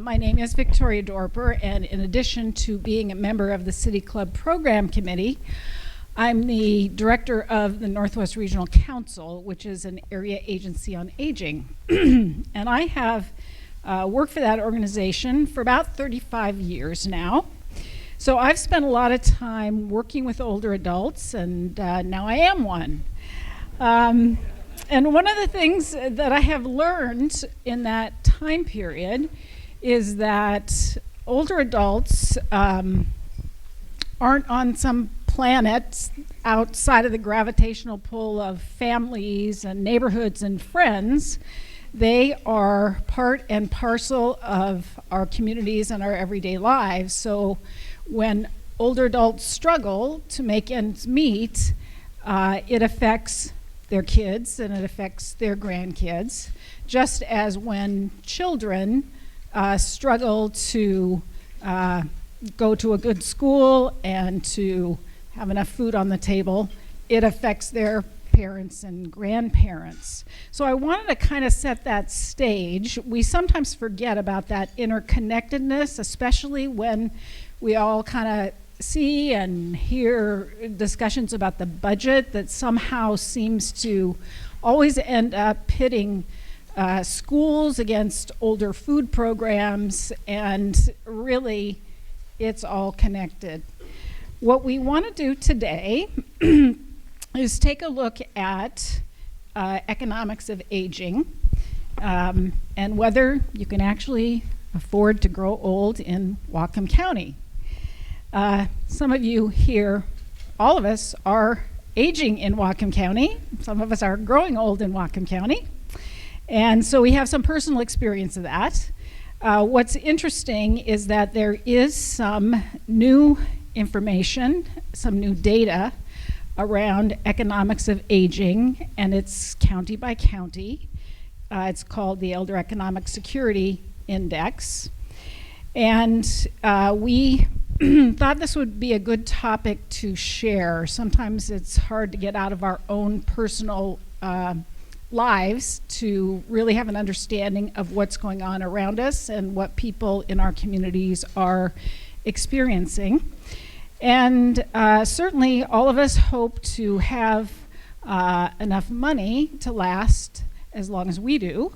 My name is Victoria Dorper, and in addition to being a member of the City Club Program Committee, I'm the director of the Northwest Regional Council, which is an area agency on aging. And I have worked for that organization for about 35 years now. So I've spent a lot of time working with older adults, and now I am one. And one of the things that I have learned in that time period is that older adults aren't on some planet outside of the gravitational pull of families and neighborhoods and friends. They are part and parcel of our communities and our everyday lives. So when older adults struggle to make ends meet, it affects their kids and it affects their grandkids, just as when children struggle to go to a good school and to have enough food on the table, it affects their parents and grandparents. So I wanted to kind of set that stage. We sometimes forget about that interconnectedness, especially when we all kind of see and hear discussions about the budget that somehow seems to always end up pitting schools against older food programs, and really it's all connected. What we want to do today is take a look at economics of aging and whether you can actually afford to grow old in Whatcom County. Some of you here, all of us, are aging in Whatcom County. Some of us are growing old in Whatcom County. And so we have some personal experience of that. What's interesting is that there is some new information, some new data around economics of aging, and it's county by county. It's called the Elder Economic Security Index. And we thought this would be a good topic to share. Sometimes it's hard to get out of our own personal lives to really have an understanding of what's going on around us and what people in our communities are experiencing. And certainly all of us hope to have enough money to last as long as we do.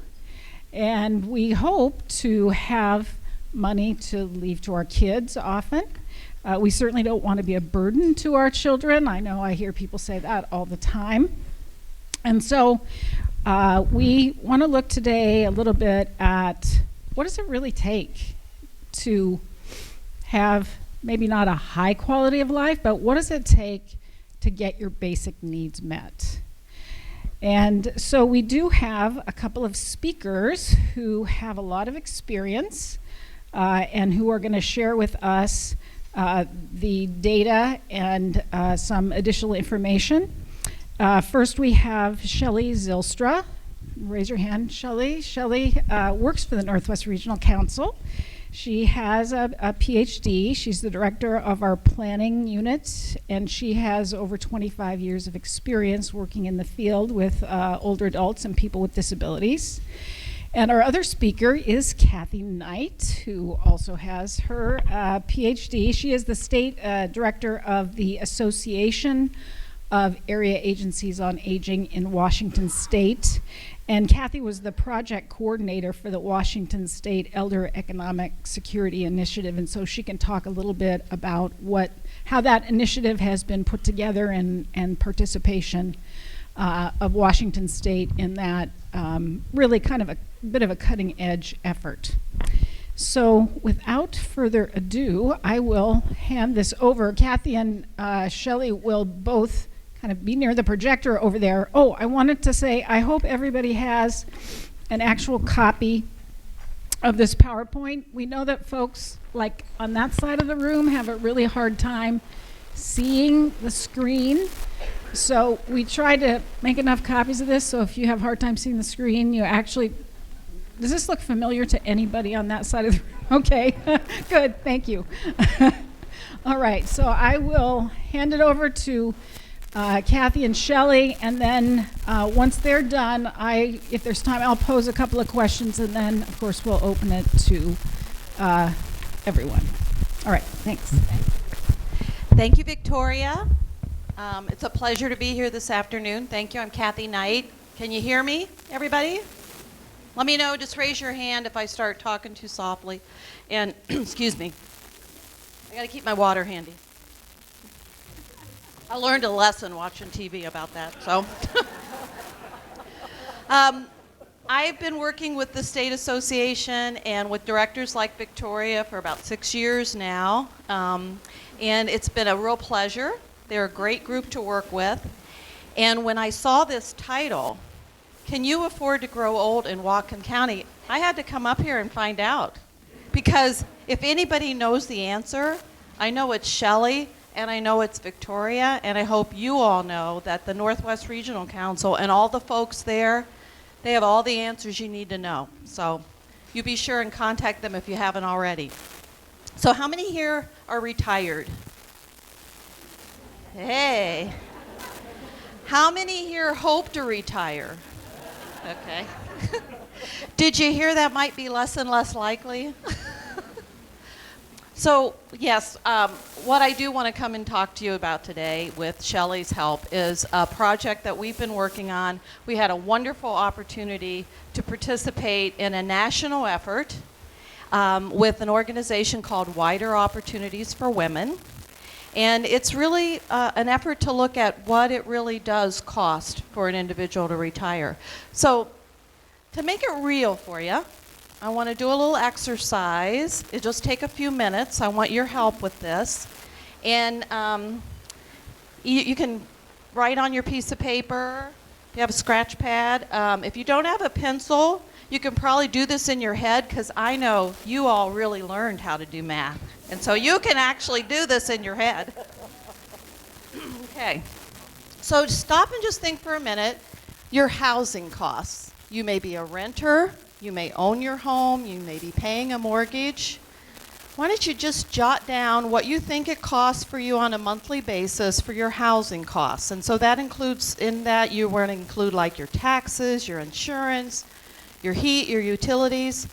And we hope to have money to leave to our kids often. We certainly don't want to be a burden to our children. I know I hear people say that all the time. And so we want to look today a little bit at what does it really take to have maybe not a high quality of life, but what does it take to get your basic needs met? And so we do have a couple of speakers who have a lot of experience and who are going to share with us the data and some additional information. First, we have Shelley Zylstra. Raise your hand, Shelley. Shelley works for the Northwest Regional Council. She has a PhD. She's the director of our planning unit, and she has over 25 years of experience working in the field with older adults and people with disabilities. And our other speaker is Kathy Knight, who also has her PhD. She is the state director of the Association of Area Agencies on Aging in Washington State. And Kathy was the project coordinator for the Washington State Elder Economic Security Initiative, and so she can talk a little bit about how that initiative has been put together and participation of Washington State in that really kind of a bit of a cutting edge effort. So without further ado, I will hand this over. Kathy and Shelley will both kind of be near the projector over there. Oh, I wanted to say, I hope everybody has an actual copy of this PowerPoint. We know that folks like on that side of the room have a really hard time seeing the screen. So we tried to make enough copies of this, so if you have a hard time seeing the screen, you actually, does this look familiar to anybody on that side of the room? Okay, good, thank you. All right, so I will hand it over to Kathy and Shelley, and then once they're done, if there's time, I'll pose a couple of questions, and then, of course, we'll open it to everyone. All right, thanks. Thank you, Victoria. It's a pleasure to be here this afternoon. Thank you. I'm Kathy Knight. Can you hear me, everybody? Let me know. Just raise your hand if I start talking too softly. And excuse me. I got to keep my water handy. I learned a lesson watching TV about that. So, I've been working with the State Association and with directors like Victoria for about 6 years now. And it's been a real pleasure. They're a great group to work with. And when I saw this title, Can You Afford to Grow Old in Whatcom County? I had to come up here and find out. Because if anybody knows the answer, I know it's Shelley and I know it's Victoria, and I hope you all know that the Northwest Regional Council and all the folks there, they have all the answers you need to know. So you be sure and contact them if you haven't already. So how many here are retired? Hey. How many here hope to retire? Okay. Did you hear that might be less and less likely? So, yes, what I do want to come and talk to you about today with Shelley's help is a project that we've been working on. We had a wonderful opportunity to participate in a national effort with an organization called Wider Opportunities for Women. And it's really an effort to look at what it really does cost for an individual to retire. So, to make it real for you, I want to do a little exercise. It'll just take a few minutes. I want your help with this. And you can write on your piece of paper. If you have a scratch pad. If you don't have a pencil, you can probably do this in your head, because I know you all really learned how to do math. And so you can actually do this in your head. Okay. So stop and just think for a minute. Your housing costs. You may be a renter. You may own your home. You may be paying a mortgage. Why don't you just jot down what you think it costs for you on a monthly basis for your housing costs? And so that includes, in that, you want to include like your taxes, your insurance, your heat, your utilities.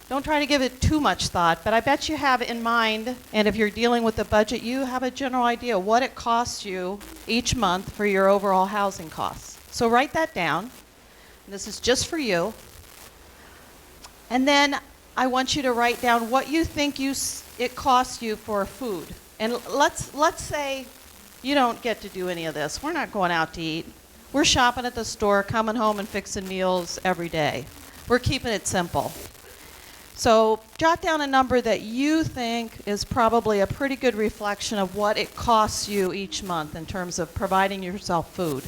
Don't try to give it too much thought, but I bet you have in mind, and if you're dealing with a budget, you have a general idea what it costs you each month for your overall housing costs. So write that down. This is just for you. And then I want you to write down what you think it costs you for food. And let's say you don't get to do any of this. We're not going out to eat. We're shopping at the store, coming home and fixing meals every day. We're keeping it simple. So jot down a number that you think is probably a pretty good reflection of what it costs you each month in terms of providing yourself food.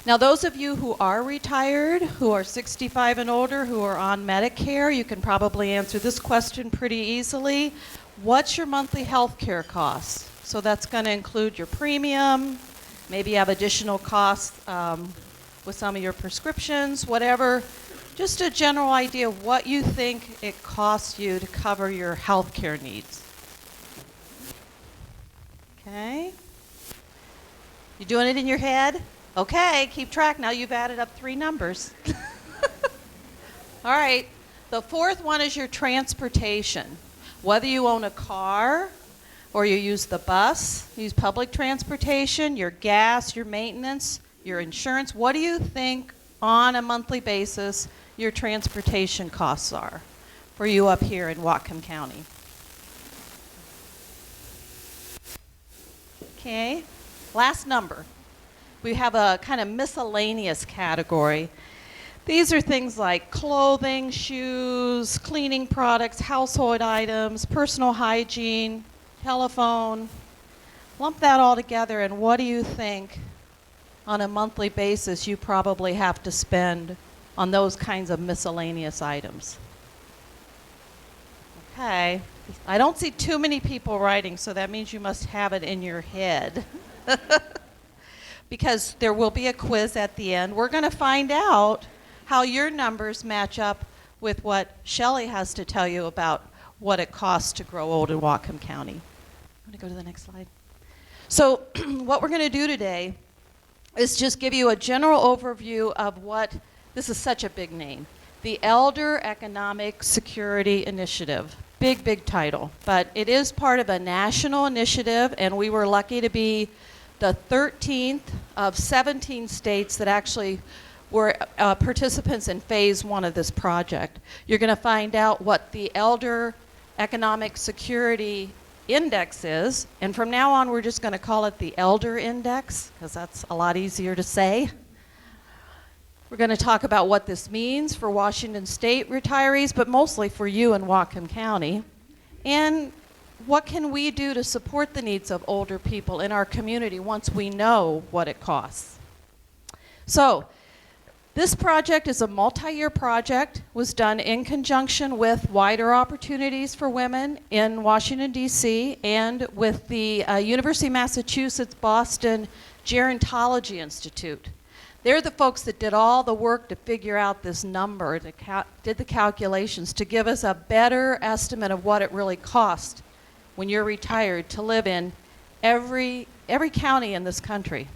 Now, those of you who are retired, who are 65 and older, who are on Medicare, you can probably answer this question pretty easily. What's your monthly health care costs? So that's going to include your premium, maybe you have additional costs with some of your prescriptions, whatever. Just a general idea of what you think it costs you to cover your health care needs. Okay? You doing it in your head? Okay, keep track. Now you've added up 3 numbers. All right. The fourth one is your transportation. Whether you own a car or you use the bus, use public transportation, your gas, your maintenance, your insurance, what do you think on a monthly basis your transportation costs are for you up here in Whatcom County? Okay. Last number. We have a kind of miscellaneous category. These are things like clothing, shoes, cleaning products, household items, personal hygiene, telephone. Lump that all together, and what do you think on a monthly basis you probably have to spend on those kinds of miscellaneous items? Okay. I don't see too many people writing, so that means you must have it in your head. Because there will be a quiz at the end. We're going to find out how your numbers match up with what Shelley has to tell you about what it costs to grow old in Whatcom County. I'm going to go to the next slide. So what we're going to do today is just give you a general overview of what, this is such a big name, the Elder Economic Security Initiative. Big, big title. But it is part of a national initiative, and we were lucky to be the 13th of 17 states that actually were participants in phase 1 of this project. You're going to find out what the Elder Economic Security Index is, and from now on we're just going to call it the Elder Index, because that's a lot easier to say. We're going to talk about what this means for Washington State retirees, but mostly for you in Whatcom County, and what can we do to support the needs of older people in our community once we know what it costs. So, this project is a multi-year project, was done in conjunction with Wider Opportunities for Women in Washington, D.C., and with the University of Massachusetts Boston Gerontology Institute. They're the folks that did all the work to figure out this number, did the calculations to give us a better estimate of what it really costs when you're retired to live in every county in this country.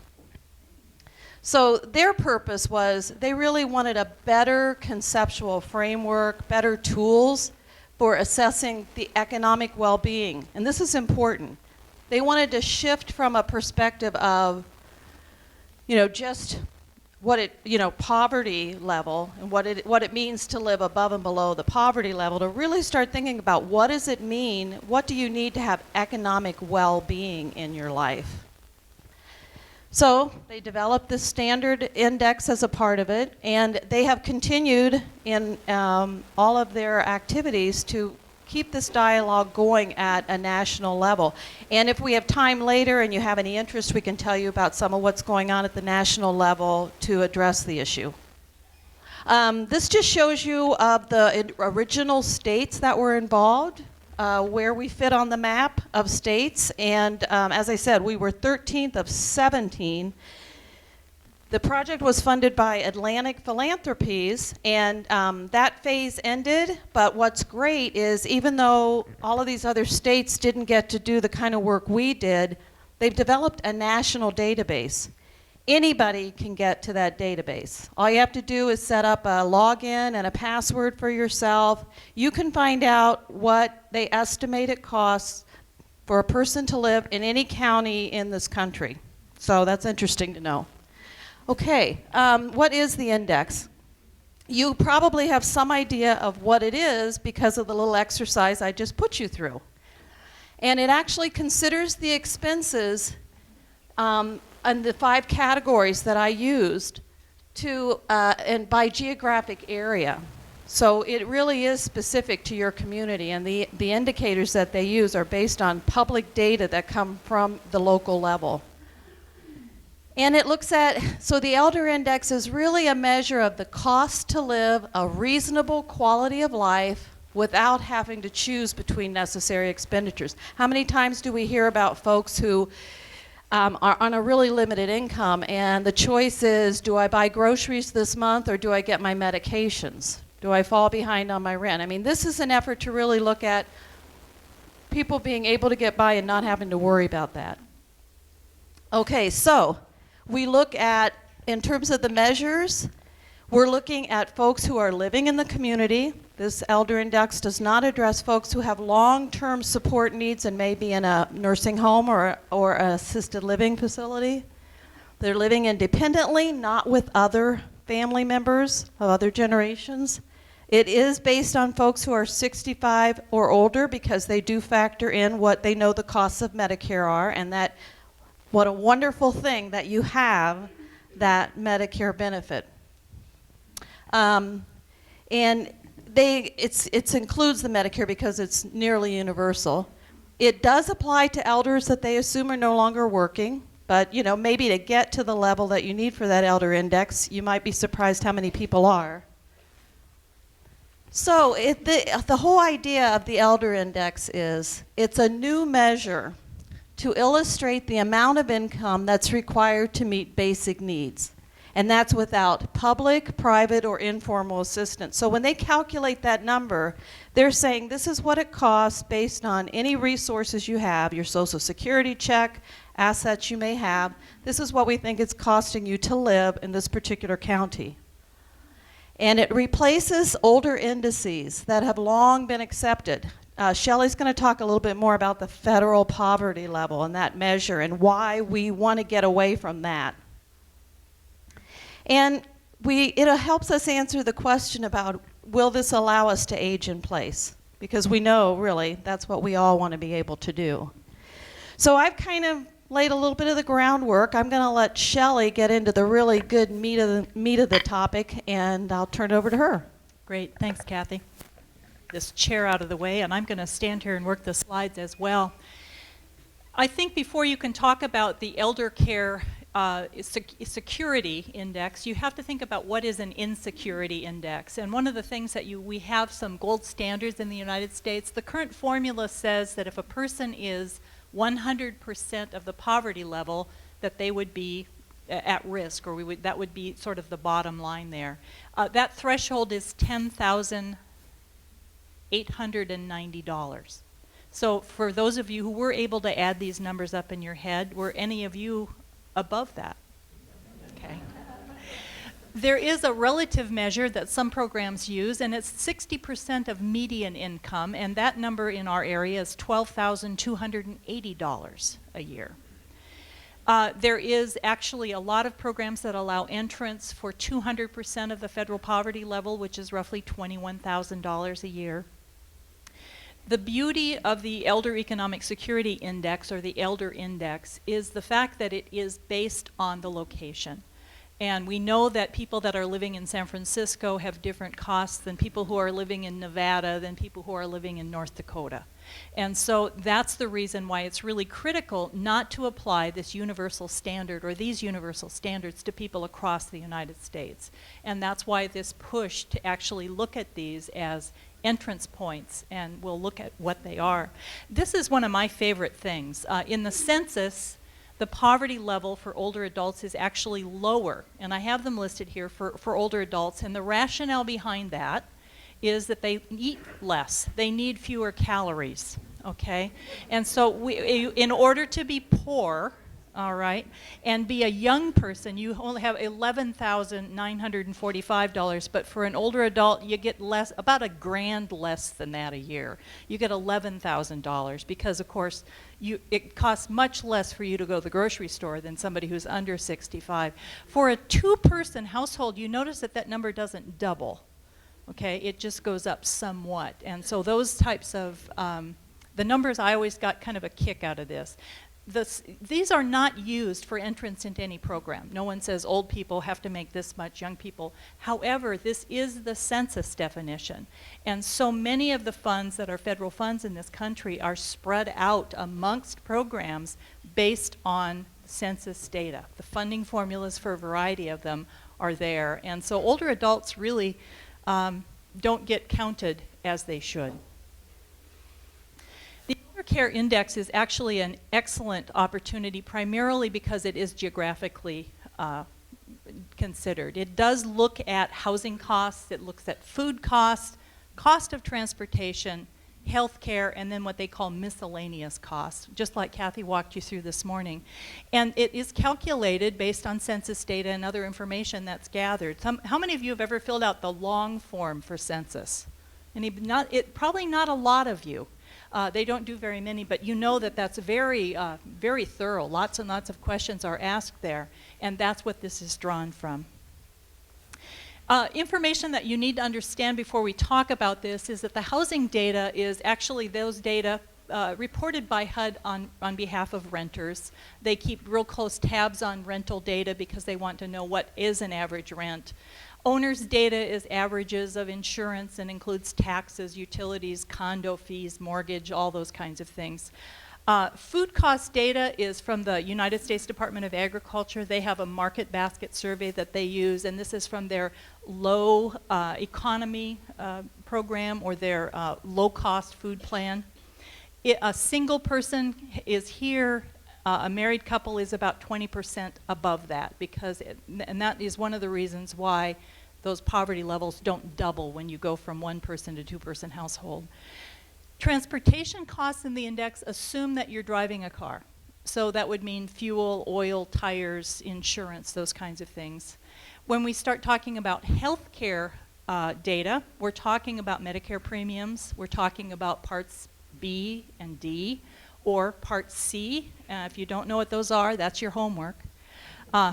So their purpose was they really wanted a better conceptual framework, better tools for assessing the economic well-being. And this is important. They wanted to shift from a perspective of, just what poverty level and what it means to live above and below the poverty level, to really start thinking about what does it mean, what do you need to have economic well-being in your life. So they developed this standard index as a part of it, and they have continued in all of their activities to keep this dialogue going at a national level. And if we have time later and you have any interest, we can tell you about some of what's going on at the national level to address the issue. This just shows you of the original states that were involved, where we fit on the map of states, and as I said, we were 13th of 17. The project was funded by Atlantic Philanthropies, and that phase ended, but what's great is even though all of these other states didn't get to do the kind of work we did, they've developed a national database. Anybody can get to that database. All you have to do is set up a login and a password for yourself. You can find out what they estimate it costs for a person to live in any county in this country. So that's interesting to know. Okay, what is the index? You probably have some idea of what it is because of the little exercise I just put you through. And it actually considers the expenses and the 5 categories that I used to, and by geographic area. So it really is specific to your community, and the indicators that they use are based on public data that come from the local level. And it looks at, so the Elder Index is really a measure of the cost to live a reasonable quality of life without having to choose between necessary expenditures. How many times do we hear about folks who are on a really limited income, and the choice is, do I buy groceries this month or do I get my medications? Do I fall behind on my rent? I mean, this is an effort to really look at people being able to get by and not having to worry about that. Okay, so we look at, in terms of the measures, we're looking at folks who are living in the community. This Elder Index does not address folks who have long-term support needs and may be in a nursing home or an assisted living facility. They're living independently, not with other family members of other generations. It is based on folks who are 65 or older because they do factor in what they know the costs of Medicare are, and that what a wonderful thing that you have that Medicare benefit. And it includes the Medicare because it's nearly universal. It does apply to elders that they assume are no longer working, but maybe to get to the level that you need for that Elder Index, you might be surprised how many people are. So the whole idea of the Elder Index is it's a new measure to illustrate the amount of income that's required to meet basic needs. And that's without public, private, or informal assistance. So when they calculate that number, they're saying this is what it costs based on any resources you have, your Social Security check, assets you may have. This is what we think it's costing you to live in this particular county. And it replaces older indices that have long been accepted. Shelley's going to talk a little bit more about the federal poverty level and that measure and why we want to get away from that. And it helps us answer the question about, will this allow us to age in place? Because we know, really, that's what we all want to be able to do. So I've kind of laid a little bit of the groundwork. I'm going to let Shelley get into the really good meat of the topic, and I'll turn it over to her. Great, thanks, Kathy. This chair out of the way, and I'm going to stand here and work the slides as well. I think before you can talk about the elder care security index, you have to think about what is an insecurity index. And one of the things that we have some gold standards in the United States. The current formula says that if a person is 100% of the poverty level, that they would be at risk, or that would be sort of the bottom line there. That threshold is $10,890. So for those of you who were able to add these numbers up in your head, were any of you above that? Okay. There is a relative measure that some programs use, and it's 60% of median income, and that number in our area is $12,280 a year. There is actually a lot of programs that allow entrance for 200% of the federal poverty level, which is roughly $21,000 a year. The beauty of the Elder Economic Security Index, or the Elder Index, is the fact that it is based on the location. And we know that people that are living in San Francisco have different costs than people who are living in Nevada, than people who are living in North Dakota. And so that's the reason why it's really critical not to apply this universal standard or these universal standards to people across the United States. And that's why this push to actually look at these as entrance points, and we'll look at what they are. This is one of my favorite things. In the census, the poverty level for older adults is actually lower, and I have them listed here for older adults, and the rationale behind that is that they eat less. They need fewer calories, okay? And so in order to be poor, all right, and be a young person, you only have $11,945, but for an older adult, you get less, about $1,000 less than that a year. You get $11,000 because, of course, it costs much less for you to go to the grocery store than somebody who's under 65. For a two-person household, you notice that that number doesn't double, okay? It just goes up somewhat. And so those types of, the numbers, I always got kind of a kick out of this. These are not used for entrance into any program. No one says old people have to make this much, young people. However, this is the census definition. And so many of the funds that are federal funds in this country are spread out amongst programs based on census data. The funding formulas for a variety of them are there. And so older adults really don't get counted as they should. The Elder Care Index is actually an excellent opportunity, primarily because it is geographically considered. It does look at housing costs, it looks at food costs, cost of transportation, health care, and then what they call miscellaneous costs, just like Kathy walked you through this morning. And it is calculated based on census data and other information that's gathered. How many of you have ever filled out the long form for census? Probably not a lot of you. They don't do very many, but you know that that's very, very thorough. Lots and lots of questions are asked there, and that's what this is drawn from. Information that you need to understand before we talk about this is that the housing data is actually those data reported by HUD on behalf of renters. They keep real close tabs on rental data because they want to know what is an average rent. Owners' data is averages of insurance and includes taxes, utilities, condo fees, mortgage, all those kinds of things. Food cost data is from the United States Department of Agriculture. They have a market basket survey that they use, and this is from their low economy program or their low-cost food plan. A single person is here. A married couple is about 20% above that, and that is one of the reasons why those poverty levels don't double when you go from one-person to two-person household. Transportation costs in the index assume that you're driving a car. So that would mean fuel, oil, tires, insurance, those kinds of things. When we start talking about health care data. We're talking about Medicare premiums. We're talking about Parts B and D, or Part C. If you don't know what those are, that's your homework.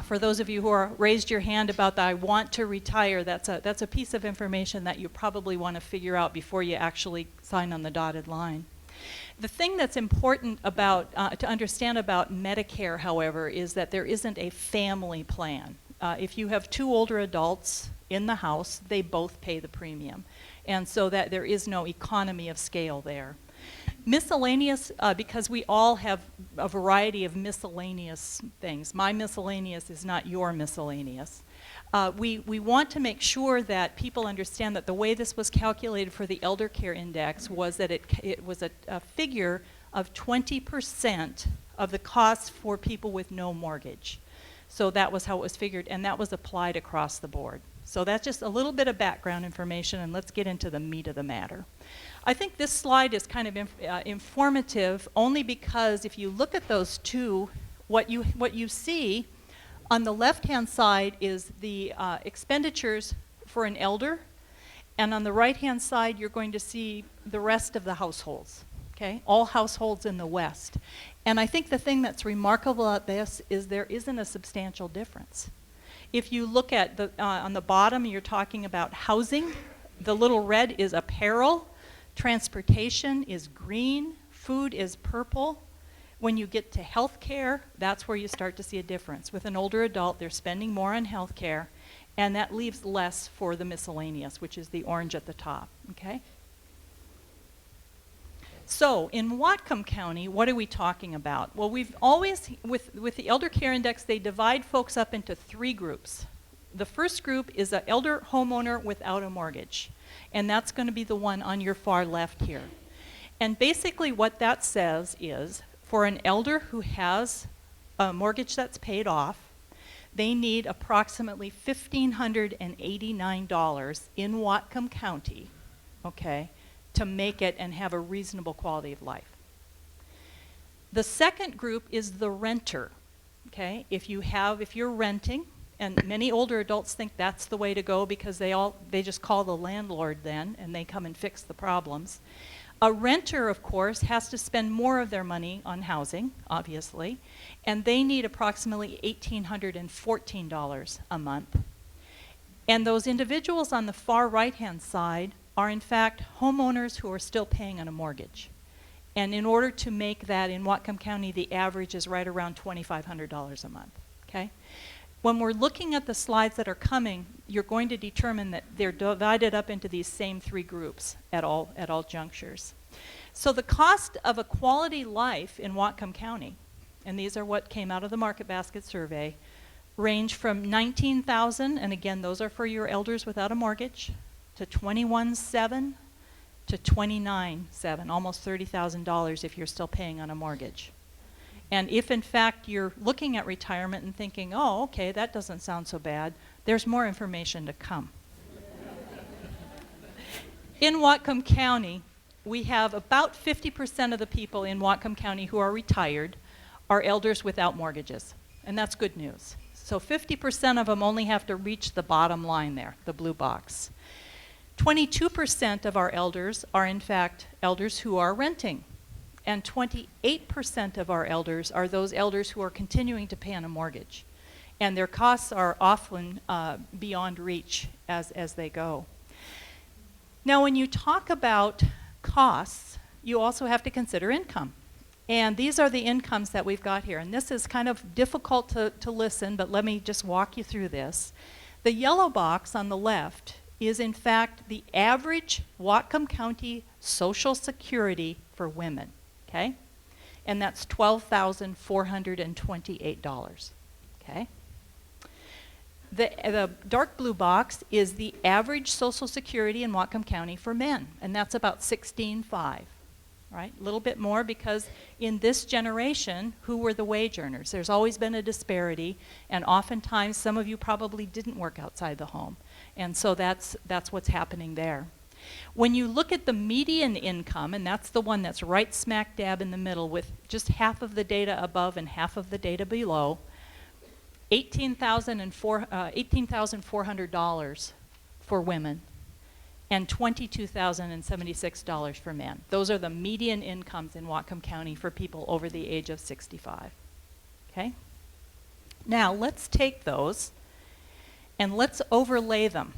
For those of you who are raised your hand about the I want to retire, that's a piece of information that you probably want to figure out before you actually sign on the dotted line. The thing that's important about to understand about Medicare, however, is that there isn't a family plan. If you have two older adults in the house, they both pay the premium. And so that there is no economy of scale there. Miscellaneous, because we all have a variety of miscellaneous things. My miscellaneous is not your miscellaneous. We want to make sure that people understand that the way this was calculated for the Elder Care Index was that it was a figure of 20% of the costs for people with no mortgage. So that was how it was figured, and that was applied across the board. So that's just a little bit of background information, and let's get into the meat of the matter. I think this slide is kind of informative only because if you look at those two, what you see on the left-hand side is the expenditures for an elder, and on the right-hand side you're going to see the rest of the households, okay? All households in the West. And I think the thing that's remarkable about this is there isn't a substantial difference. If you look at on the bottom, you're talking about housing. The little red is apparel. Transportation is green. Food is purple. When you get to health care, that's where you start to see a difference. With an older adult, they're spending more on health care, and that leaves less for the miscellaneous, which is the orange at the top, okay? So in Whatcom County, what are we talking about? Well, we've always, with the Elder Care Index, they divide folks up into three groups. The first group is an elder homeowner without a mortgage, and that's going to be the one on your far left here. And basically what that says is, for an elder who has a mortgage that's paid off, they need approximately $1,589 in Whatcom County, okay, to make it and have a reasonable quality of life. The second group is the renter, okay? If you're renting, and many older adults think that's the way to go because they just call the landlord then and they come and fix the problems. A renter, of course, has to spend more of their money on housing, obviously, and they need approximately $1,814 a month. And those individuals on the far right-hand side are in fact homeowners who are still paying on a mortgage. And in order to make that in Whatcom County, the average is right around $2,500 a month, okay? When we're looking at the slides that are coming, you're going to determine that they're divided up into these same three groups at all junctures. So the cost of a quality life in Whatcom County, and these are what came out of the Market Basket survey, range from $19,000, and again, those are for your elders without a mortgage, to $21,700 to $29,700, almost $30,000 if you're still paying on a mortgage. And if in fact you're looking at retirement and thinking, oh, okay, that doesn't sound so bad, there's more information to come. In Whatcom County, we have about 50% of the people in Whatcom County who are retired are elders without mortgages, and that's good news. So 50% of them only have to reach the bottom line there, the blue box. 22% of our elders are in fact elders who are renting. And 28% of our elders are those elders who are continuing to pay on a mortgage. And their costs are often beyond reach as they go. Now, when you talk about costs, you also have to consider income. And these are the incomes that we've got here. And this is kind of difficult to listen, but let me just walk you through this. The yellow box on the left is in fact the average Whatcom County Social Security for women. Okay? And that's $12,428, okay? The dark blue box is the average Social Security in Whatcom County for men, and that's about $16,500, right? A little bit more because in this generation, who were the wage earners? There's always been a disparity, and oftentimes some of you probably didn't work outside the home, and so that's what's happening there. When you look at the median income, and that's the one that's right smack dab in the middle with just half of the data above and half of the data below, $18,400 for women and $22,076 for men. Those are the median incomes in Whatcom County for people over the age of 65. Okay? Now, let's take those and let's overlay them.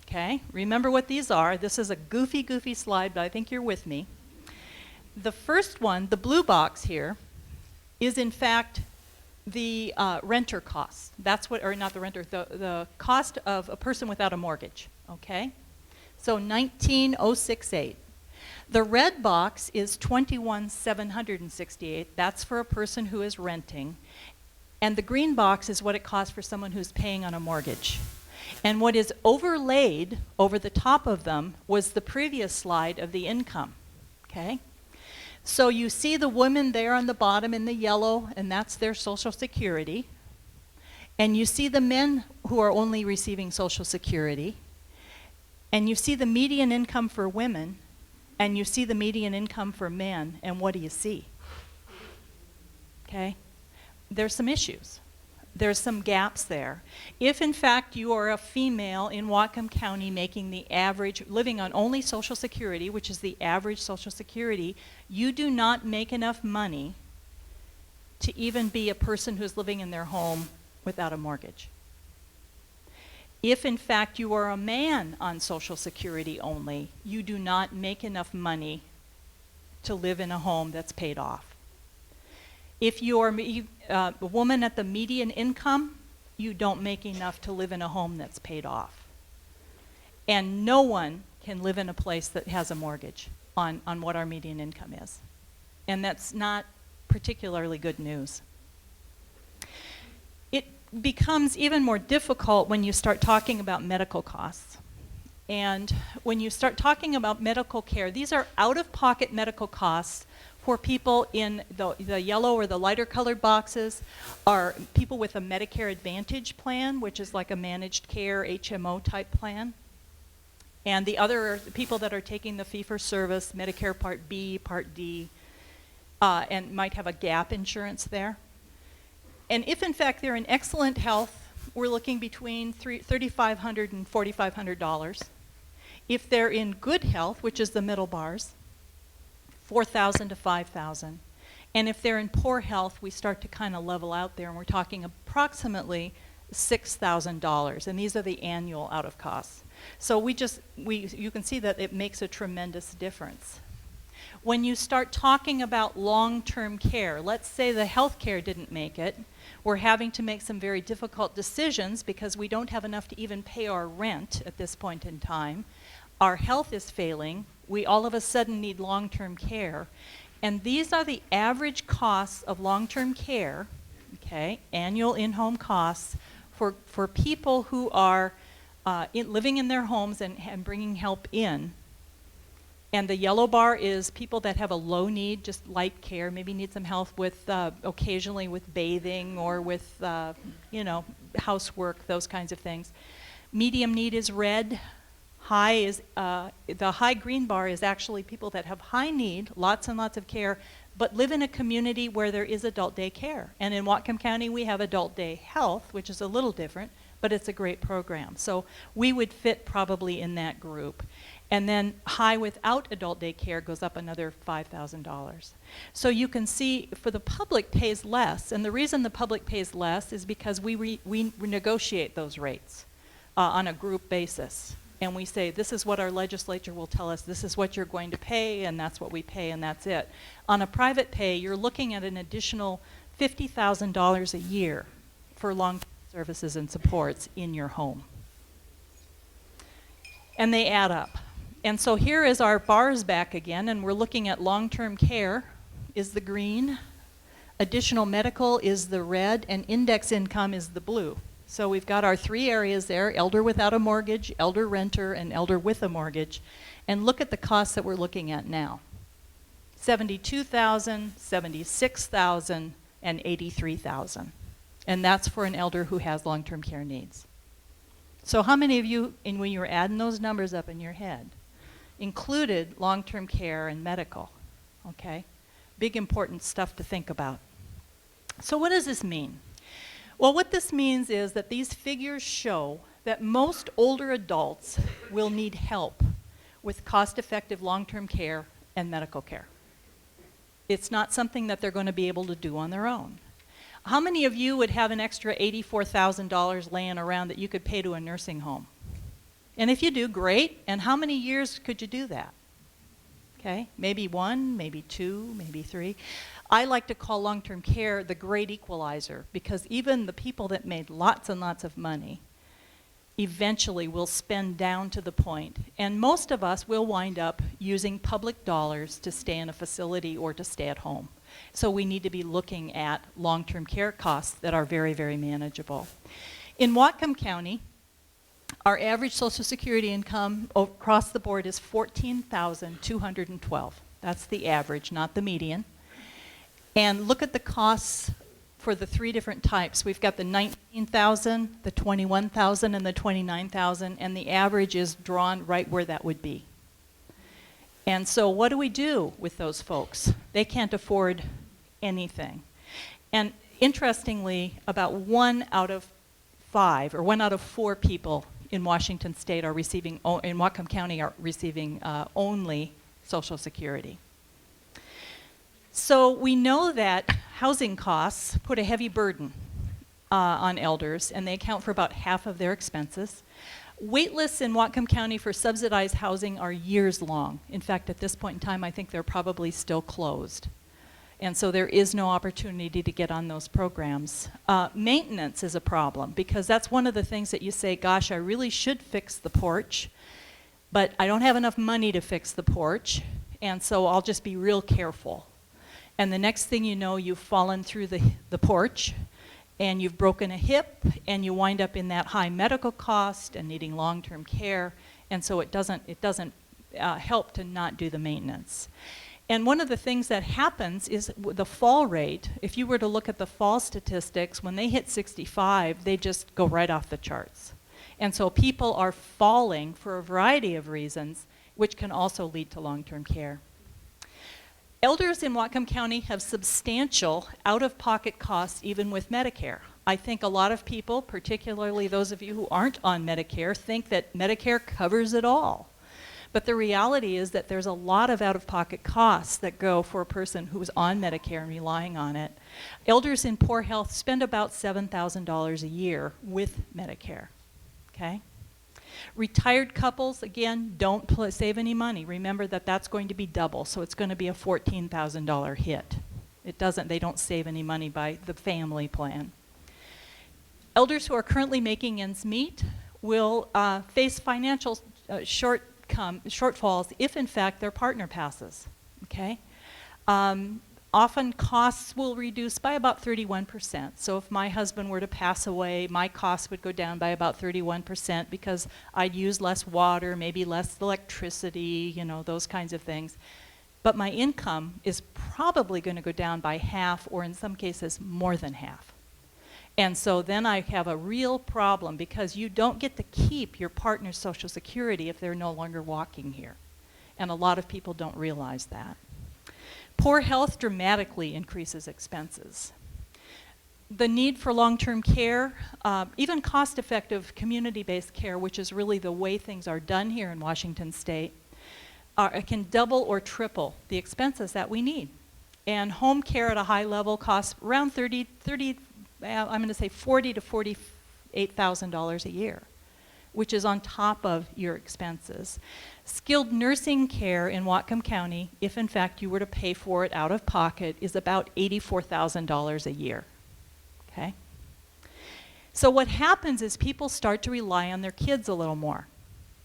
Okay? Remember what these are. This is a goofy slide, but I think you're with me. The first one, the blue box here, is in fact the renter cost. That's what, or not the renter, the cost of a person without a mortgage. Okay? So 19,068. The red box is 21,768. That's for a person who is renting. And the green box is what it costs for someone who's paying on a mortgage. And what is overlaid over the top of them was the previous slide of the income. Okay? So you see the woman there on the bottom in the yellow, and that's their Social Security. And you see the men who are only receiving Social Security. And you see the median income for women, and you see the median income for men, and what do you see? Okay? There's some issues. There's some gaps there. If in fact you are a female in Whatcom County making the average, living on only Social Security, which is the average Social Security, you do not make enough money to even be a person who's living in their home without a mortgage. If in fact you are a man on Social Security only, you do not make enough money to live in a home that's paid off. If you are a woman at the median income, you don't make enough to live in a home that's paid off. And no one can live in a place that has a mortgage on what our median income is. And that's not particularly good news. It becomes even more difficult when you start talking about medical costs. And when you start talking about medical care, these are out-of-pocket medical costs for people in the yellow or the lighter colored boxes are people with a Medicare Advantage plan, which is like a managed care HMO type plan. And the other are the people that are taking the fee-for-service, Medicare Part B, Part D, and might have a gap insurance there. And if in fact they're in excellent health, we're looking between $3,500 and $4,500. If they're in good health, which is the middle bars, $4,000 to $5,000. And if they're in poor health, we start to kind of level out there, and we're talking approximately $6,000. And these are the annual out of costs. So you can see that it makes a tremendous difference. When you start talking about long-term care, let's say the health care didn't make it, we're having to make some very difficult decisions because we don't have enough to even pay our rent at this point in time. Our health is failing. We all of a sudden need long-term care. And these are the average costs of long-term care, okay, annual in-home costs for people who are living in their homes and bringing help in. And the yellow bar is people that have a low need, just light care, maybe need some help with occasionally with bathing or with housework, those kinds of things. Medium need is red. High is the high green bar is actually people that have high need, lots and lots of care, but live in a community where there is adult day care. And in Whatcom County, we have adult day health, which is a little different, but it's a great program. So we would fit probably in that group. And then high without adult day care goes up another $5,000. So you can see for the public pays less, and the reason the public pays less is because we negotiate those rates on a group basis. And we say, this is what our legislature will tell us, this is what you're going to pay, and that's what we pay, and that's it. On a private pay, you're looking at an additional $50,000 a year for long-term services and supports in your home. And they add up. And so here is our bars back again, and we're looking at long-term care is the green, additional medical is the red, and index income is the blue. So we've got our three areas there, elder without a mortgage, elder renter, and elder with a mortgage. And look at the costs that we're looking at now. $72,000, $76,000, and $83,000. And that's for an elder who has long-term care needs. So how many of you, when you were adding those numbers up in your head, included long-term care and medical? Okay? Big important stuff to think about. So what does this mean? Well, what this means is that these figures show that most older adults will need help with cost-effective long-term care and medical care. It's not something that they're going to be able to do on their own. How many of you would have an extra $84,000 laying around that you could pay to a nursing home? And if you do, great. And how many years could you do that? Okay, maybe 1, maybe 2, maybe 3. I like to call long-term care the great equalizer, because even the people that made lots and lots of money eventually will spend down to the point, and most of us will wind up using public dollars to stay in a facility or to stay at home. So we need to be looking at long-term care costs that are very, very manageable. In Whatcom County, our average Social Security income across the board is $14,212. That's the average, not the median. And look at the costs for the 3 different types. We've got the $19,000, the $21,000, and the $29,000, and the average is drawn right where that would be. And so what do we do with those folks? They can't afford anything. And interestingly, about 1 out of 5, or 1 out of 4 people in Washington State are receiving, in Whatcom County are receiving only Social Security. So we know that housing costs put a heavy burden on elders, and they account for about half of their expenses. Wait lists in Whatcom County for subsidized housing are years long. In fact, at this point in time, I think they're probably still closed. And so there is no opportunity to get on those programs. Maintenance is a problem, because that's one of the things that you say, gosh, I really should fix the porch, but I don't have enough money to fix the porch, and so I'll just be real careful. And the next thing you know, you've fallen through the porch, and you've broken a hip, and you wind up in that high medical cost and needing long-term care, and so it doesn't help to not do the maintenance. And one of the things that happens is the fall rate. If you were to look at the fall statistics, when they hit 65, they just go right off the charts. And so people are falling for a variety of reasons, which can also lead to long-term care. Elders in Whatcom County have substantial out-of-pocket costs even with Medicare. I think a lot of people, particularly those of you who aren't on Medicare, think that Medicare covers it all. But the reality is that there's a lot of out-of-pocket costs that go for a person who's on Medicare and relying on it. Elders in poor health spend about $7,000 a year with Medicare, okay? Retired couples, again, don't save any money. Remember that that's going to be double, so it's going to be a $14,000 hit. They don't save any money by the family plan. Elders who are currently making ends meet will face financial shortfalls if, in fact, their partner passes, okay? Often costs will reduce by about 31%. So if my husband were to pass away, my costs would go down by about 31% because I'd use less water, maybe less electricity, you know, those kinds of things. But my income is probably going to go down by half, or in some cases more than half. And so then I have a real problem, because you don't get to keep your partner's Social Security if they're no longer walking here. And a lot of people don't realize that. Poor health dramatically increases expenses. The need for long-term care, even cost-effective community-based care, which is really the way things are done here in Washington State, can double or triple the expenses that we need. And home care at a high level costs around I'm going to say $40,000 to $48,000 a year, which is on top of your expenses. Skilled nursing care in Whatcom County, if in fact you were to pay for it out of pocket, is about $84,000 a year, okay? So what happens is people start to rely on their kids a little more.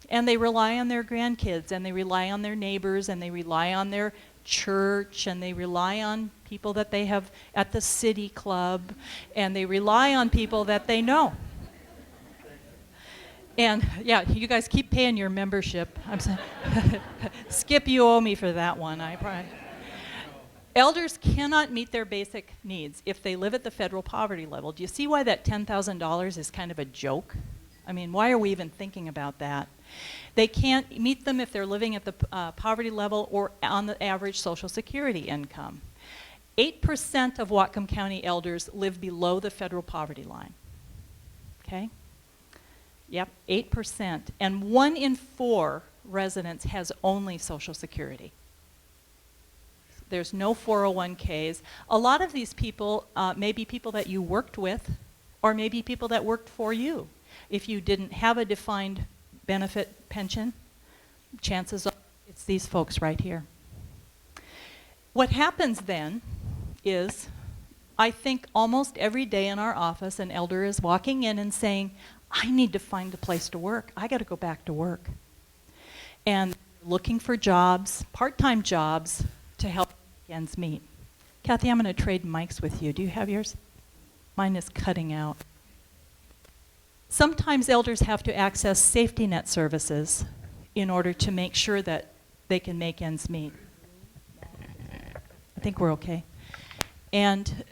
And they rely on their grandkids, and they rely on their neighbors, and they rely on their church, and they rely on people that they have at the city club, and they rely on people that they know. And yeah, you guys keep paying your membership. I'm saying, Skip, you owe me for that one. Elders cannot meet their basic needs if they live at the federal poverty level. Do you see why that $10,000 is kind of a joke? I mean, why are we even thinking about that? They can't meet them if they're living at the poverty level or on the average Social Security income. 8% of Whatcom County elders live below the federal poverty line, okay? Yep, 8%. And 1 in 4 residents has only Social Security. There's no 401ks. A lot of these people may be people that you worked with, or maybe people that worked for you. If you didn't have a defined benefit pension, chances are it's these folks right here. What happens then is, I think almost every day in our office, an elder is walking in and saying, I need to find a place to work. I got to go back to work. And looking for jobs, part-time jobs, to help make ends meet. Kathy, I'm going to trade mics with you. Do you have yours? Mine is cutting out. Sometimes elders have to access safety net services in order to make sure that they can make ends meet. I think we're okay. And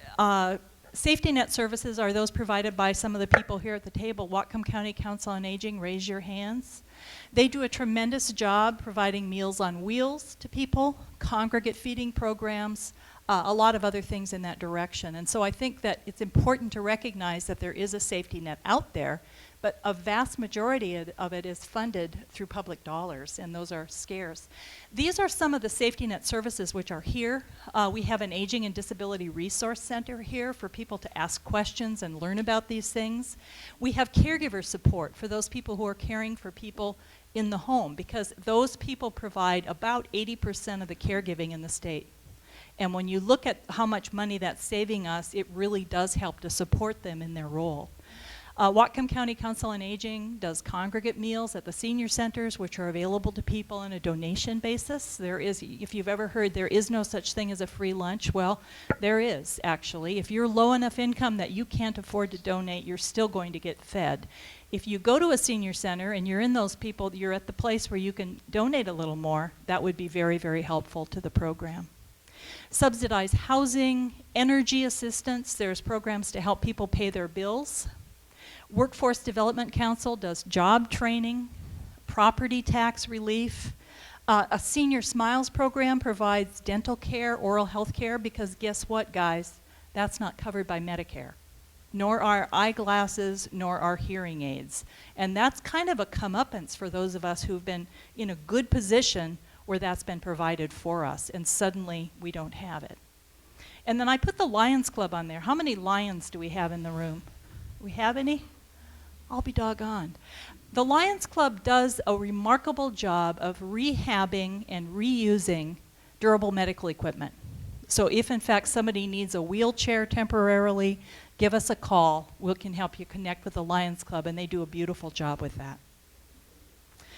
safety net services are those provided by some of the people here at the table. Whatcom County Council on Aging, raise your hands. They do a tremendous job providing Meals on Wheels to people, congregate feeding programs, a lot of other things in that direction. And so I think that it's important to recognize that there is a safety net out there, but a vast majority of it is funded through public dollars, and those are scarce. These are some of the safety net services which are here. We have an Aging and Disability Resource Center here for people to ask questions and learn about these things. We have caregiver support for those people who are caring for people in the home, because those people provide about 80% of the caregiving in the state. And when you look at how much money that's saving us, it really does help to support them in their role. Whatcom County Council on Aging does congregate meals at the senior centers, which are available to people on a donation basis. There is, if you've ever heard there is no such thing as a free lunch, well, there is actually. If you're low enough income that you can't afford to donate, you're still going to get fed. If you go to a senior center and you're in those people, you're at the place where you can donate a little more, that would be very, very helpful to the program. Subsidized housing, energy assistance, there's programs to help people pay their bills. Workforce Development Council does job training, property tax relief. A Senior Smiles program provides dental care, oral health care, because guess what, guys? That's not covered by Medicare, nor are eyeglasses, nor are hearing aids. And that's kind of a comeuppance for those of us who've been in a good position where that's been provided for us, and suddenly we don't have it. And then I put the Lions Club on there. How many lions do we have in the room? Do we have any? I'll be doggone. The Lions Club does a remarkable job of rehabbing and reusing durable medical equipment. So if in fact somebody needs a wheelchair temporarily, give us a call. We can help you connect with the Lions Club, and they do a beautiful job with that.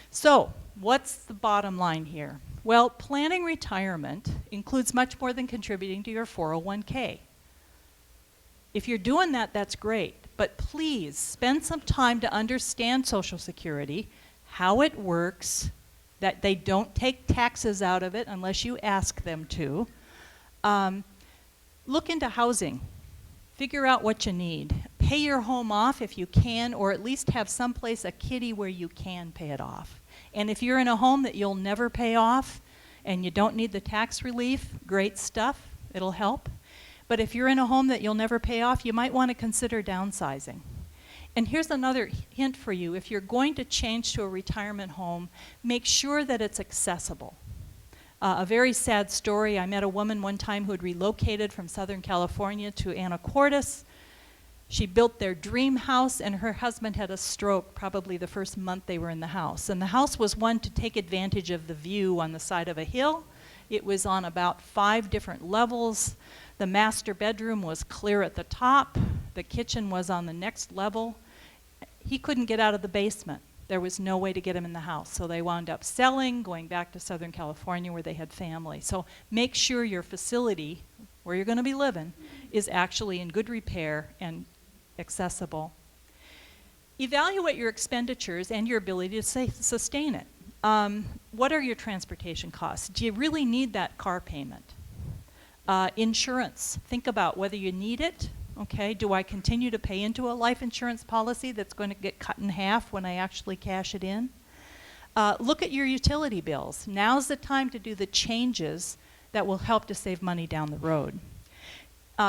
So what's the bottom line here? Well, planning retirement includes much more than contributing to your 401k. If you're doing that, that's great. But please spend some time to understand Social Security, how it works, that they don't take taxes out of it unless you ask them to. Look into housing. Figure out what you need. Pay your home off if you can, or at least have someplace, a kitty, where you can pay it off. And if you're in a home that you'll never pay off and you don't need the tax relief, great stuff, it'll help. But if you're in a home that you'll never pay off, you might want to consider downsizing. And here's another hint for you. If you're going to change to a retirement home, make sure that it's accessible. A very sad story, I met a woman one time who had relocated from Southern California to Anacortes. She built their dream house, and her husband had a stroke probably the first month they were in the house. And the house was one to take advantage of the view on the side of a hill. It was on about 5 different levels. The master bedroom was clear at the top. The kitchen was on the next level. He couldn't get out of the basement. There was no way to get him in the house. So they wound up selling, going back to Southern California where they had family. So make sure your facility, where you're going to be living, is actually in good repair and accessible. Evaluate your expenditures and your ability to sustain it. What are your transportation costs? Do you really need that car payment? Insurance. Think about whether you need it. Okay, do I continue to pay into a life insurance policy that's going to get cut in half when I actually cash it in? Look at your utility bills. Now's the time to do the changes that will help to save money down the road.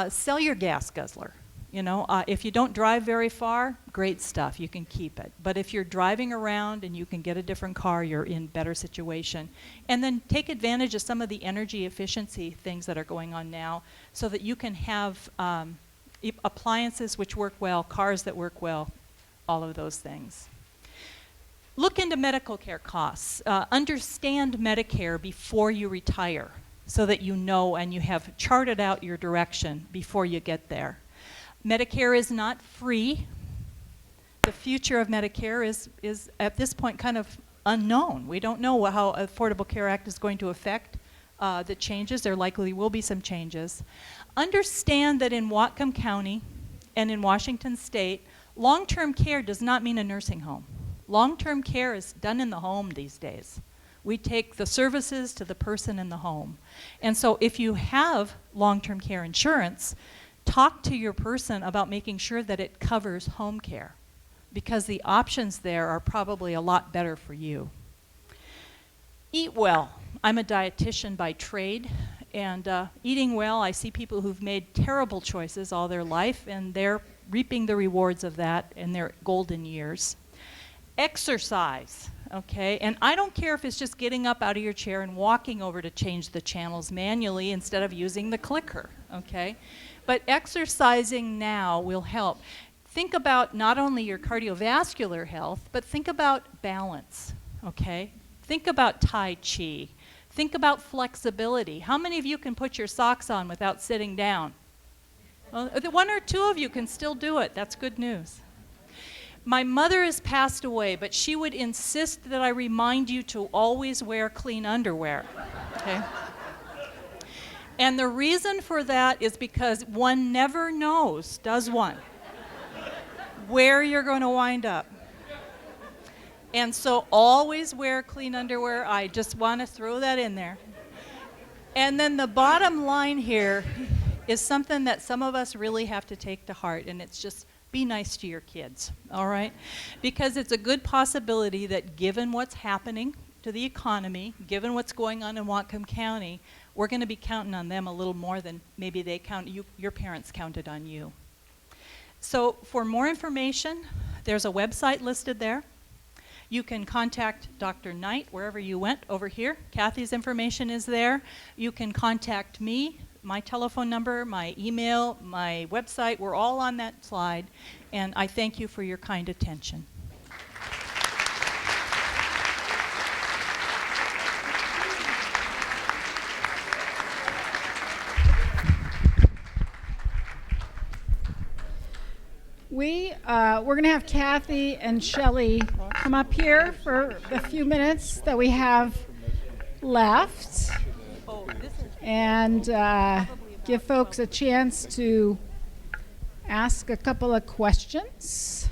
Sell your gas guzzler. You know, if you don't drive very far, great stuff, you can keep it. But if you're driving around and you can get a different car, you're in better situation. And then take advantage of some of the energy efficiency things that are going on now so that you can have appliances which work well, cars that work well, all of those things. Look into medical care costs. Understand Medicare before you retire so that you know and you have charted out your direction before you get there. Medicare is not free. The future of Medicare is at this point kind of unknown. We don't know how Affordable Care Act is going to affect the changes. There likely will be some changes. Understand that in Whatcom County and in Washington State, long-term care does not mean a nursing home. Long-term care is done in the home these days. We take the services to the person in the home. And so if you have long-term care insurance, talk to your person about making sure that it covers home care, because the options there are probably a lot better for you. Eat well. I'm a dietitian by trade, and eating well, I see people who've made terrible choices all their life, and they're reaping the rewards of that in their golden years. Exercise, okay? And I don't care if it's just getting up out of your chair and walking over to change the channels manually instead of using the clicker, okay? But exercising now will help. Think about not only your cardiovascular health, but think about balance, okay? Think about Tai Chi. Think about flexibility. How many of you can put your socks on without sitting down? Well, the one or two of you can still do it. That's good news. My mother has passed away, but she would insist that I remind you to always wear clean underwear, okay? And the reason for that is because one never knows, does one, where you're going to wind up. And so always wear clean underwear. I just want to throw that in there. And then the bottom line here is something that some of us really have to take to heart, and it's just be nice to your kids, all right? Because it's a good possibility that given what's happening to the economy, given what's going on in Whatcom County, we're going to be counting on them a little more than maybe your parents counted on you. So for more information, there's a website listed there. You can contact Dr. Knight wherever you went over here. Kathy's information is there. You can contact me. My telephone number, my email, my website, we're all on that slide. And I thank you for your kind attention. We're going to have Kathy and Shelley come up here for the few minutes that we have left, and give folks a chance to ask a couple of questions.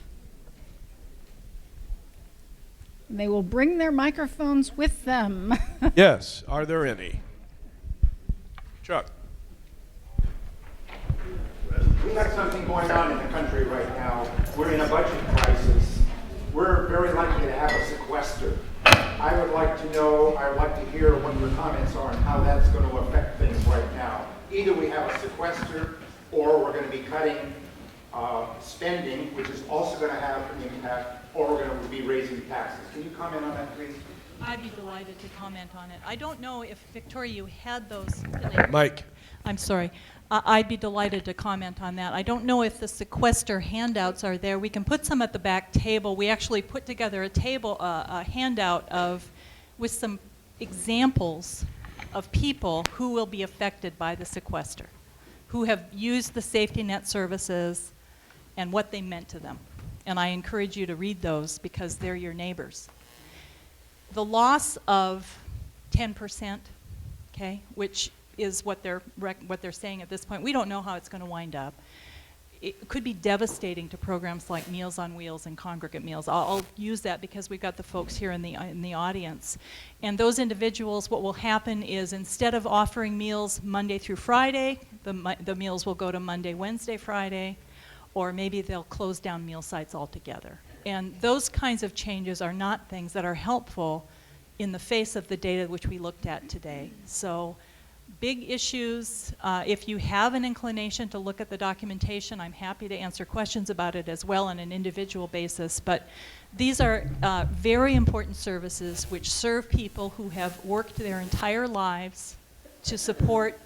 And they will bring their microphones with them. Yes, are there any? Chuck. We got something going on in the country right now. We're in a budget crisis. We're very likely to have a sequester. I would like to hear what your comments are on how that's going to affect things right now. Either we have a sequester, or we're going to be cutting spending, which is also going to have an impact, or we're going to be raising taxes. Can you comment on that, please? I'd be delighted to comment on it. I don't know if, Victoria, you had those. Mike. I'm sorry. I'd be delighted to comment on that. I don't know if the sequester handouts are there. We can put some at the back table. We actually put together a handout with some examples of people who will be affected by the sequester, who have used the safety net services and what they meant to them. And I encourage you to read those because they're your neighbors. The loss of 10%, okay, which is what they're saying at this point. We don't know how it's going to wind up. It could be devastating to programs like Meals on Wheels and congregate meals. I'll use that because we've got the folks here in the audience. And those individuals, what will happen is instead of offering meals Monday through Friday, the meals will go to Monday, Wednesday, Friday, or maybe they'll close down meal sites altogether. And those kinds of changes are not things that are helpful in the face of the data which we looked at today. So big issues. If you have an inclination to look at the documentation, I'm happy to answer questions about it as well on an individual basis. But these are very important services which serve people who have worked their entire lives to support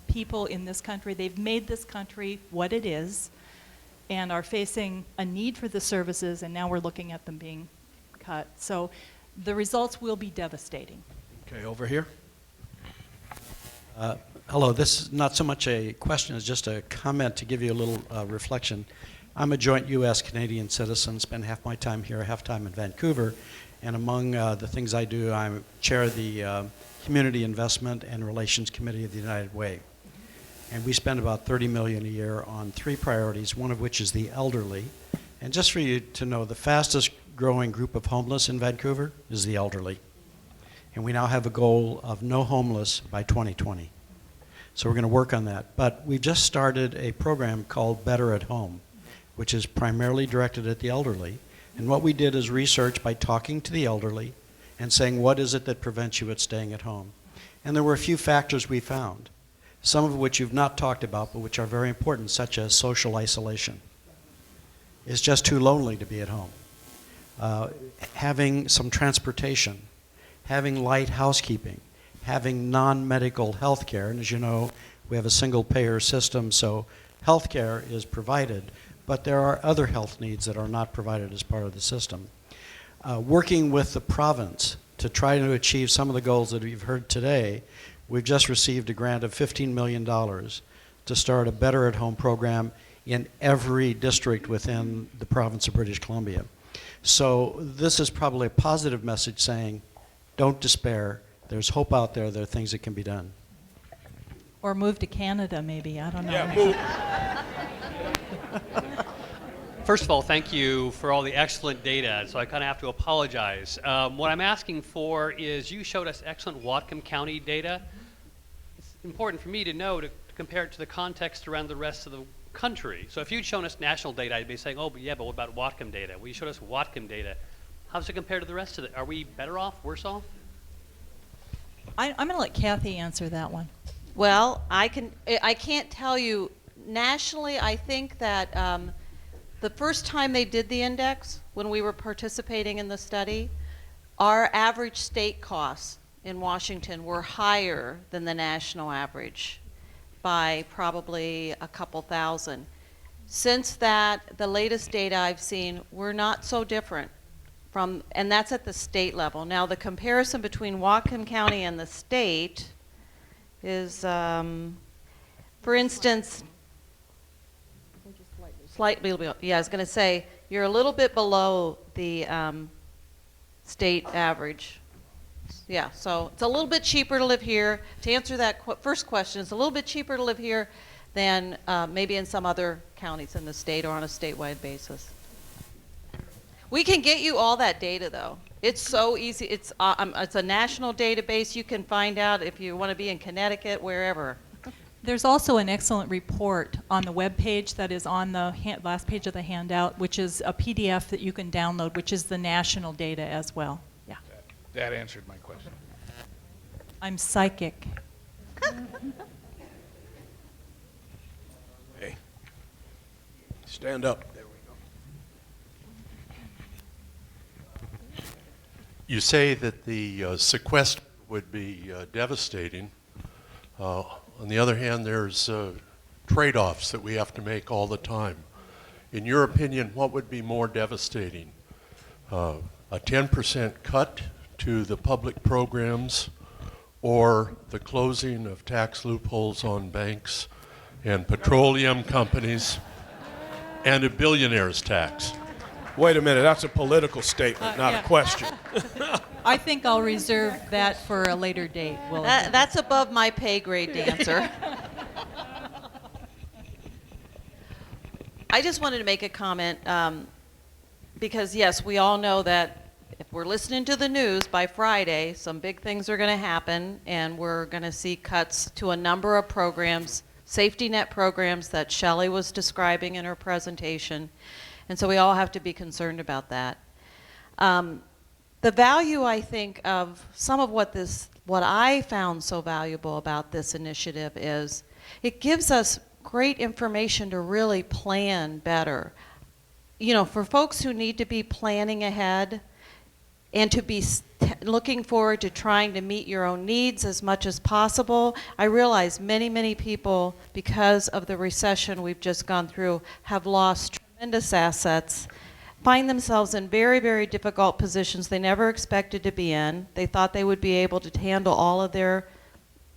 people in this country. They've made this country what it is and are facing a need for the services, and now we're looking at them being cut. So the results will be devastating. Okay, over here. Hello, this is not so much a question as just a comment to give you a little reflection. I'm a joint U.S.-Canadian citizen, spend half my time here, half time in Vancouver, and among the things I do, I'm chair of the Community Investment and Relations Committee of the United Way. And we spend about $30 million a year on 3 priorities, one of which is the elderly. And just for you to know, the fastest growing group of homeless in Vancouver is the elderly. And we now have a goal of no homeless by 2020. So we're going to work on that. But we've just started a program called Better at Home, which is primarily directed at the elderly. And what we did is research by talking to the elderly and saying, what is it that prevents you at staying at home? And there were a few factors we found, some of which you've not talked about, but which are very important, such as social isolation. It's just too lonely to be at home. Having some transportation, having light housekeeping, having non-medical health care, and as you know, we have a single-payer system, so health care is provided, but there are other health needs that are not provided as part of the system. Working with the province to try to achieve some of the goals that we've heard today, we've just received a grant of $15 million to start a Better at Home program in every district within the province of British Columbia. So this is probably a positive message saying, don't despair. There's hope out there. There are things that can be done. Or move to Canada, maybe. I don't know. Yeah, move. First of all, thank you for all the excellent data. So I kind of have to apologize. What I'm asking for is you showed us excellent Whatcom County data. It's important for me to know to compare it to the context around the rest of the country. So if you'd shown us national data, I'd be saying, oh, but yeah, but what about Whatcom data? Well, you showed us Whatcom data. How does it compare to the rest of it? Are we better off, worse off? I'm going to let Kathy answer that one. Well, I can't tell you nationally. I think that the first time they did the index, when we were participating in the study, our average state costs in Washington were higher than the national average by probably a couple thousand. Since that, the latest data I've seen, we're not so different from, and that's at the state level. Now, the comparison between Whatcom County and the state is, for instance, slightly, yeah, I was going to say, you're a little bit below the state average. Yeah, so it's a little bit cheaper to live here. To answer that first question, it's a little bit cheaper to live here than maybe in some other counties in the state or on a statewide basis. We can get you all that data, though. It's so easy. It's a national database. You can find out if you want to be in Connecticut, wherever. There's also an excellent report on the web page that is on the last page of the handout, which is a PDF that you can download, which is the national data as well. Yeah. That answered my question. I'm psychic. Hey, stand up. There we go. You say that the sequester would be devastating. On the other hand, there's trade-offs that we have to make all the time. In your opinion, what would be more devastating? A 10% cut to the public programs, or the closing of tax loopholes on banks and petroleum companies, and a billionaire's tax? Wait a minute, that's a political statement, not yeah. a question. I think I'll reserve that for a later date. That's above my pay grade to answer. I just wanted to make a comment because, yes, we all know that if we're listening to the news by Friday, some big things are going to happen, and we're going to see cuts to a number of programs, safety net programs that Shelley was describing in her presentation. And so we all have to be concerned about that. The value, I think, of some of what this what I found so valuable about this initiative is it gives us great information to really plan better. You know, for folks who need to be planning ahead and to be looking forward to trying to meet your own needs as much as possible, I realize many, many people, because of the recession we've just gone through, have lost tremendous assets, find themselves in very, very difficult positions they never expected to be in. They thought they would be able to handle all of their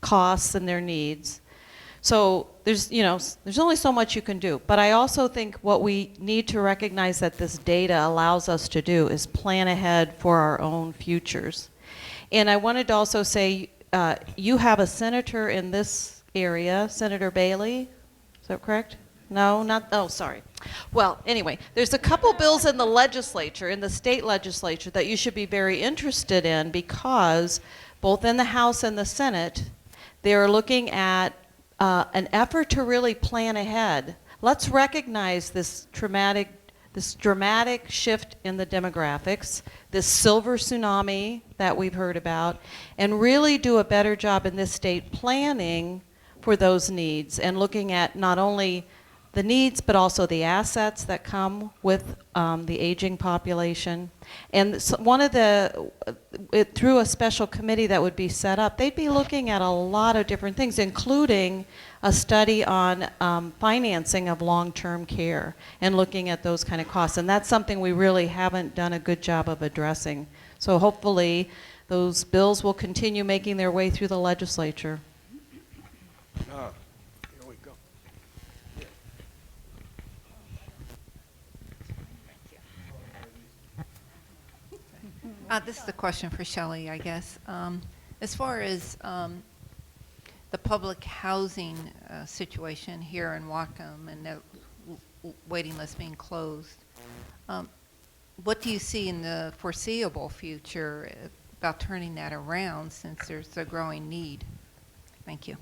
costs and their needs. So there's only so much you can do. But I also think what we need to recognize that this data allows us to do is plan ahead for our own futures. And I wanted to also say, you have a senator in this area, Senator Bailey, is that correct? No, not, oh, sorry. Well, anyway, there's a couple bills in the legislature, in the state legislature, that you should be very interested in, because both in the House and the Senate, they're looking at an effort to really plan ahead. Let's recognize this dramatic shift in the demographics, this silver tsunami that we've heard about, and really do a better job in this state planning for those needs and looking at not only the needs but also the assets that come with the aging population. And so through a special committee that would be set up, they'd be looking at a lot of different things, including a study on financing of long-term care and looking at those kind of costs. And that's something we really haven't done a good job of addressing. So hopefully those bills will continue making their way through the legislature. Here we go. This is a question for Shelley, I guess. As far as the public housing situation here in Whatcom and the waiting list being closed, what do you see in the foreseeable future about turning that around, since there's a growing need? Thank you.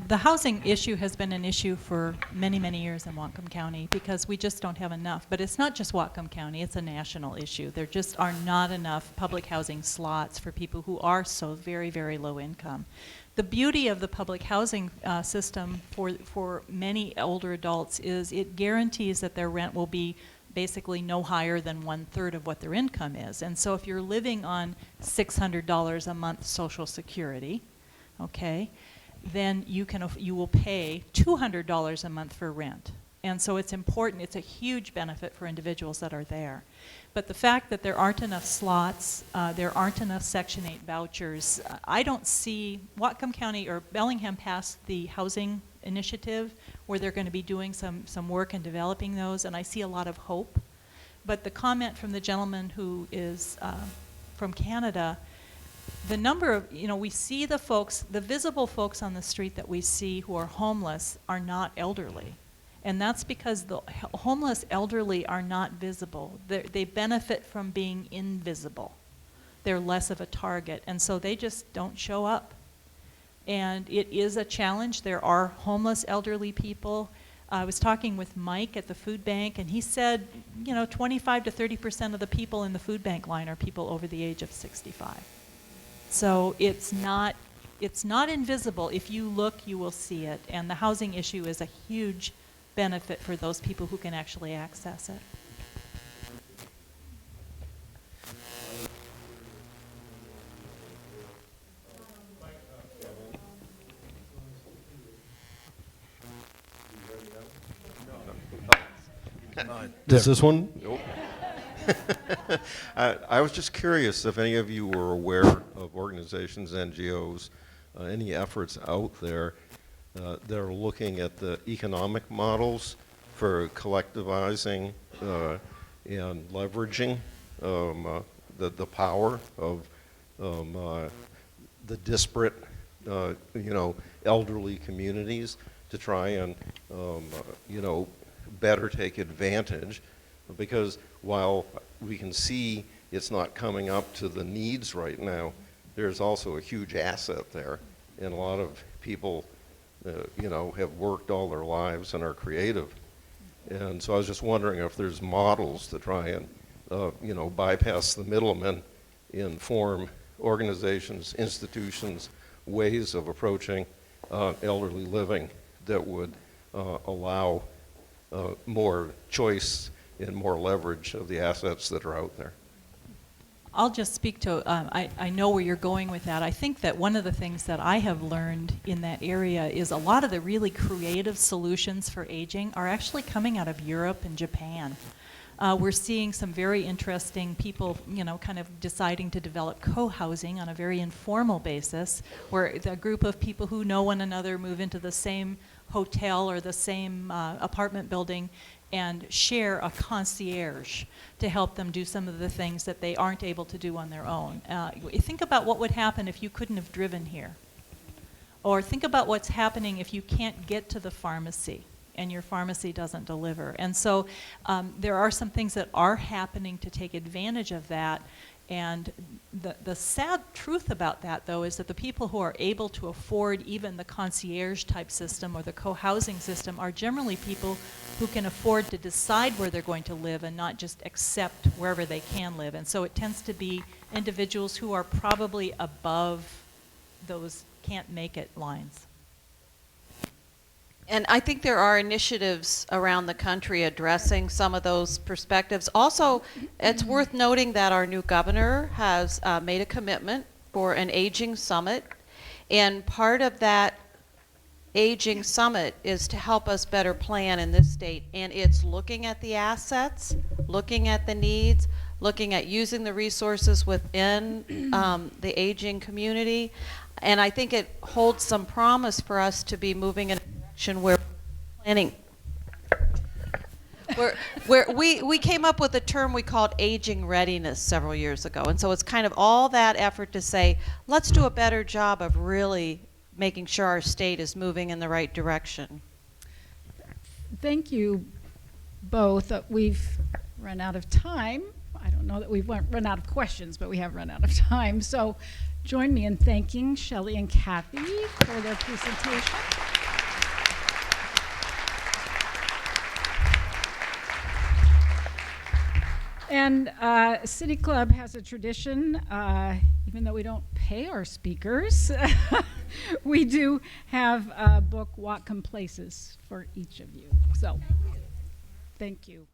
The housing issue has been an issue for many, many years in Whatcom County because we just don't have enough. But it's not just Whatcom County, it's a national issue. There just are not enough public housing slots for people who are so very, very low income. The beauty of the public housing system for many older adults is it guarantees that their rent will be basically no higher than 1/3 of what their income is. And so if you're living on $600 a month Social Security, okay, then you will pay $200 a month for rent. And so it's important, it's a huge benefit for individuals that are there. But the fact that there aren't enough slots, there aren't enough Section 8 vouchers, I don't see, Whatcom County or Bellingham passed the housing initiative where they're going to be doing some work and developing those, and I see a lot of hope. But the comment from the gentleman who is from Canada, the number of, we see the folks, the visible folks on the street that we see who are homeless are not elderly. And that's because the homeless elderly are not visible. They benefit from being invisible. They're less of a target, and so they just don't show up. And it is a challenge. There are homeless elderly people. I was talking with Mike at the food bank, and he said, 25 to 30% of the people in the food bank line are people over the age of 65. So it's not invisible. If you look, you will see it. And the housing issue is a huge benefit for those people who can actually access it. Is this one? Nope. I was just curious if any of you were aware of organizations, NGOs, any efforts out there that are looking at the economic models for collectivizing and leveraging the power of the disparate, elderly communities to try and, better take advantage, because while we can see it's not coming up to the needs right now, there's also a huge asset there, and a lot of people have worked all their lives and are creative. And so I was just wondering if there's models to try and bypass the middlemen and form organizations, institutions, ways of approaching elderly living that would allow more choice and more leverage of the assets that are out there. I'll just speak to, I know where you're going with that. I think that one of the things that I have learned in that area is a lot of the really creative solutions for aging are actually coming out of Europe and Japan. We're seeing some very interesting people, you know, kind of deciding to develop co-housing on a very informal basis, where a group of people who know one another move into the same hotel or the same apartment building and share a concierge to help them do some of the things that they aren't able to do on their own. Think about what would happen if you couldn't have driven here. Or think about what's happening if you can't get to the pharmacy and your pharmacy doesn't deliver. And so there are some things that are happening to take advantage of that. And the sad truth about that, though, is that the people who are able to afford even the concierge type system or the co-housing system are generally people who can afford to decide where they're going to live and not just accept wherever they can live. And so it tends to be individuals who are probably above those can't make it lines. And I think there are initiatives around the country addressing some of those perspectives. Also, it's worth noting that our new governor has made a commitment for an aging summit. And part of that aging summit is to help us better plan in this state. And it's looking at the assets, looking at the needs, looking at using the resources within the aging community. And I think it holds some promise for us to be moving in a direction where planning, where we came up with a term we called aging readiness several years ago. And so it's kind of all that effort to say, let's do a better job of really making sure our state is moving in the right direction. Thank you both. We've run out of time. I don't know that we've run out of questions, but we have run out of time. So join me in thanking Shelley and Kathy for their presentation. And City Club has a tradition, even though we don't pay our speakers, we do have a book, Whatcom Places, for each of you. So, thank you.